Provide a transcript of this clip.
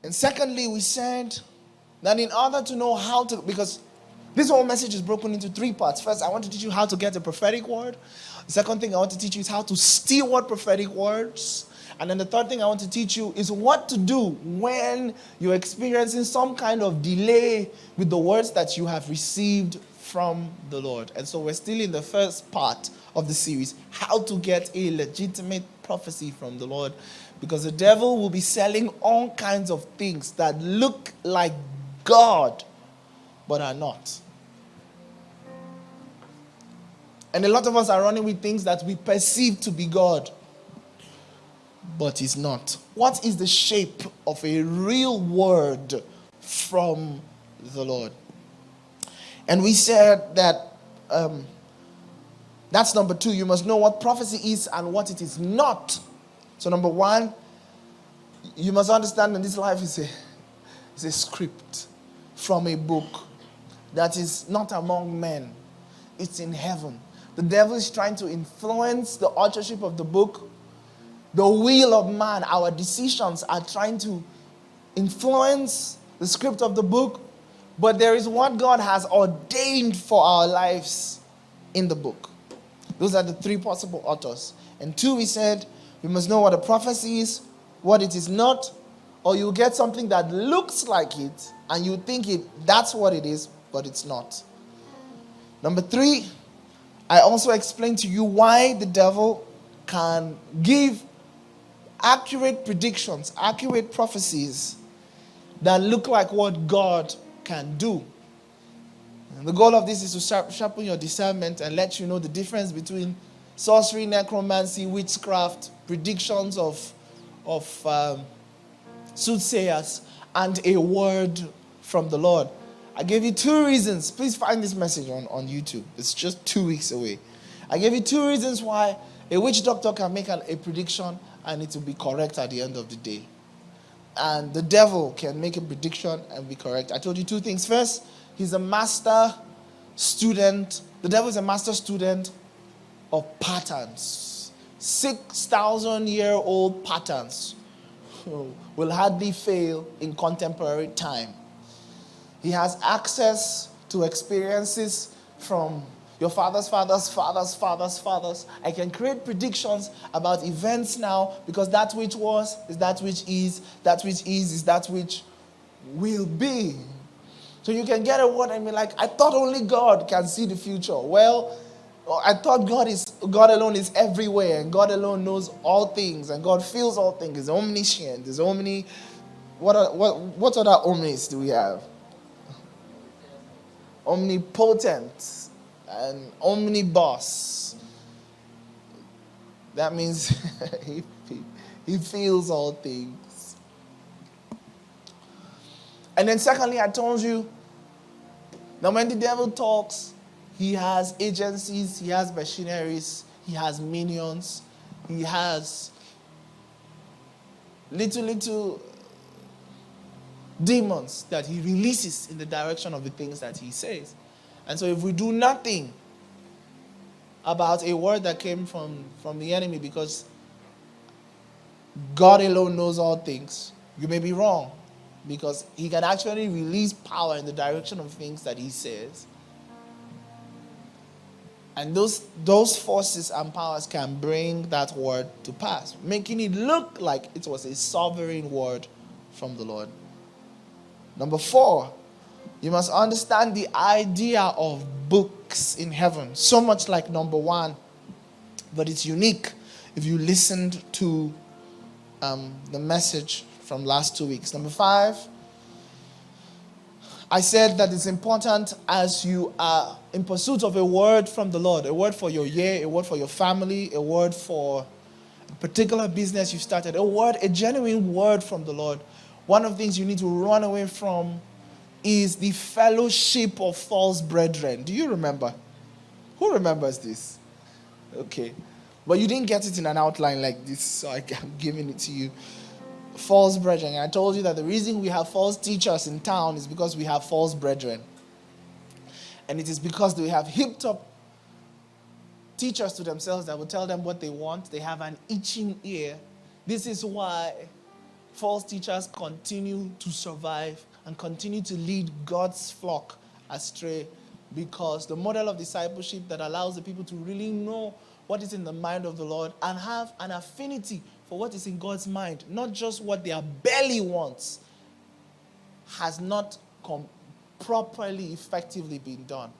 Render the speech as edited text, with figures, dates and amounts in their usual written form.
And secondly, we said that in order to know how to, because this whole message is broken into three parts. First, I want to teach you how to get a prophetic word. The second thing I want to teach you is how to steward prophetic words. And then the third thing I want to teach you is what to do when you're experiencing some kind of delay with the words that you have received from the Lord. And so we're still in the first part of the series, how to get a legitimate prophecy from the Lord. Because the devil will be selling all kinds of things that look like God, but are not. And a lot of us are running with things that we perceive to be God, but is not. What is the shape of a real word from the Lord? And we said that that's number 2. You must know what prophecy is and what it is not. So number 1, you must understand that this life is a script from a book that is not among men. It's in heaven. The devil is trying to influence the authorship of the book. The will of man, our decisions are trying to influence the script of the book. But there is what God has ordained for our lives in the book. Those are the 3 possible authors. And 2, we said, we must know what a prophecy is, what it is not, or you get something that looks like it, and you think that's what it is, but it's not. Number 3, I also explained to you why the devil can give accurate predictions, accurate prophecies that look like what God can do. And the goal of this is to sharpen your discernment and let you know the difference between sorcery, necromancy, witchcraft, predictions of soothsayers, and a word from the Lord. I gave you 2 reasons. Please find this message on YouTube. It's just 2 weeks away. I gave you 2 reasons why a witch doctor can make a prediction and it will be correct at the end of the day. And the devil can make a prediction and be correct. I told you 2 things. First, he's a master student. The devil is a master student of patterns. 6,000-year-old patterns will hardly fail in contemporary time. He has access to experiences from your father's fathers, fathers, fathers, fathers. I can create predictions about events now because that which was is that which is, that which is that which will be. So you can get a word and be like, I thought only God can see the future. Well, I thought God alone is everywhere, and God alone knows all things, and God feels all things. He's omniscient. He's what other omnis do we have? Omnipotent and omnibus. That means he feels all things. And then secondly, I told you that when the devil talks, he has agencies, he has machineries, he has minions, he has little demons that he releases in the direction of the things that he says. And so if we do nothing about a word that came from the enemy, because God alone knows all things, you may be wrong, because he can actually release power in the direction of things that he says. And those forces and powers can bring that word to pass, making it look like it was a sovereign word from the Lord. Number 4, you must understand the idea of books in heaven. So much like number 1, but it's unique if you listened to the message from last 2 weeks. Number 5, I said that it's important as you are in pursuit of a word from the Lord, a word for your year, a word for your family, a word for a particular business you've started, a genuine word from the Lord. One of the things you need to run away from is the fellowship of false brethren. Do you remember? Who remembers this? Okay. But you didn't get it in an outline like this, so I'm giving it to you. False brethren. I told you that the reason we have false teachers in town is because we have false brethren. And it is because they have hipped up teachers to themselves that will tell them what they want. They have an itching ear. This is why false teachers continue to survive and continue to lead God's flock astray, because the model of discipleship that allows the people to really know what is in the mind of the Lord and have an affinity for what is in God's mind, not just what their belly wants, has not properly, effectively been done.